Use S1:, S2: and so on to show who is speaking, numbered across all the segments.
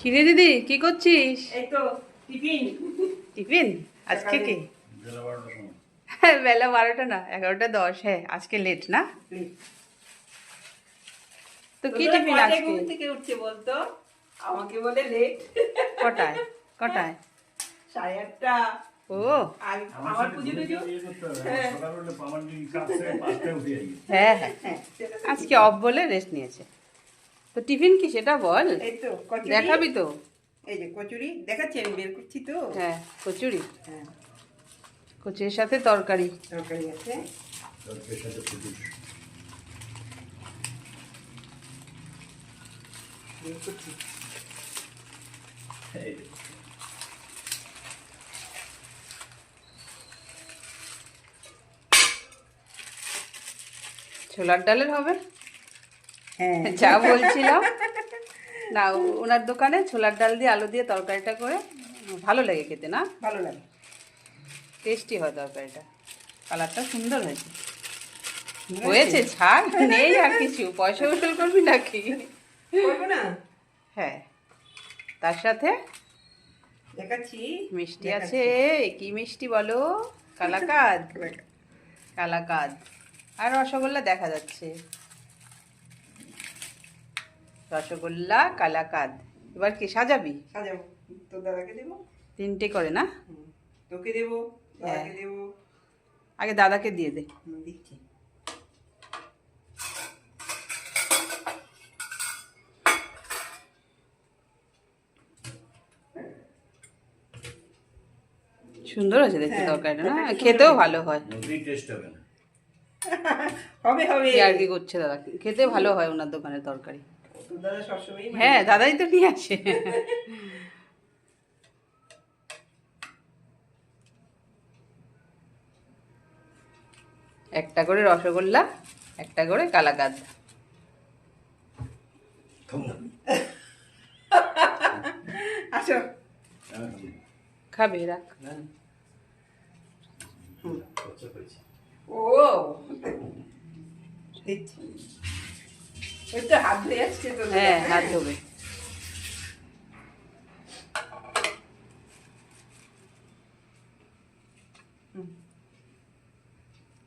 S1: কিরে দিদি কি করছিস?
S2: এই তো টিফিন।
S1: টিফিন আজকে কি? বেলা 12টা না 11টা 10। হ্যাঁ আজকে লেট না? তো কি টিফিন আজকে?
S2: ঘুম থেকে উঠছে বলতো, আমাকে বলে লেট।
S1: কটায় কটায়?
S2: 8:30।
S1: ও
S2: আর আমার পুজো টুজো।
S1: হ্যাঁ হ্যাঁ আজকে অফ বলে রেস্ট নিয়েছে। তো টিফিন কি সেটা বল।
S2: এই তো কচুরি
S1: দেখাবি তো?
S2: এই যে কচুরি দেখাচ্ছি, আমি বের করছি তো।
S1: হ্যাঁ কচুরি,
S2: হ্যাঁ
S1: কচুরির সাথে তরকারি।
S2: তরকারি আছে। বের করছি।
S1: ছোলার ডালের হবে
S2: হ্যাঁ
S1: যা বলছিলাম না, ওনার দোকানে ছোলার ডাল দিয়ে আলু দিয়ে তরকারিটা করে ভালো লাগে খেতে না?
S2: ভালো লাগে।
S1: টেস্টি হয় তরকারিটা, কালারটা সুন্দর হয়েছে। হয়েছে ছাড়, নেই আর কিছু, পয়সা উসুল করবি নাকি?
S2: করবো না।
S1: হ্যাঁ তার সাথে
S2: দেখাচ্ছি
S1: মিষ্টি আছে। কি মিষ্টি বলো? কালাকাদ, কালাকাদ আর রসগোল্লা দেখা যাচ্ছে। রসগোল্লা কালাকাদ। এবার কি সাজাবি?
S2: সাজাবো, তোর দাদাকে দেবো।
S1: 3টে করে না?
S2: তোকে দেবো, দাদাকে দেবো।
S1: আগে দাদাকে দিয়ে দে।
S2: দিচ্ছি।
S1: সুন্দর আছে দেখতে
S2: হ্যাঁ,
S1: তরকারিটা না?
S2: তরকারিটা
S1: খেতেও
S2: সুন্দর।
S1: ভালো হয়।
S2: হবে হবে।
S1: কি আর কি করছে দাদা, খেতে ভালো হয় ওনার দোকানের তরকারি।
S2: তোর দাদা সবসময়
S1: হ্যাঁ দাদাই তো নিয়ে আসে। একটা করে রসগোল্লা, একটা করে কালাকাদ।
S2: আসো।
S1: খাবে রাখ।
S2: ও দিচ্ছি। ওই তো হাত ধুয়ে আসছে তো।
S1: হ্যাঁ হাত ধোবে।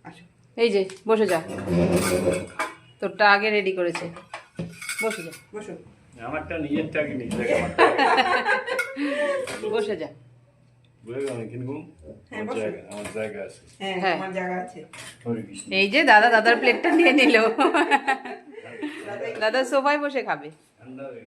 S2: আসো।
S1: এই যে বসে যা, তোরটা আগে রেডি করেছে, বসে যা।
S2: বসো।
S3: আমারটা নিজেরটা আগে নিজে
S1: বসে যা।
S3: আমার জায়গা আছে।
S2: হ্যাঁ
S1: হ্যাঁ।
S2: আমার জায়গা আছে।
S1: এই যে দাদা দাদার প্লেটটা নিয়ে নিল। দাদা সোফায় বসে খাবে।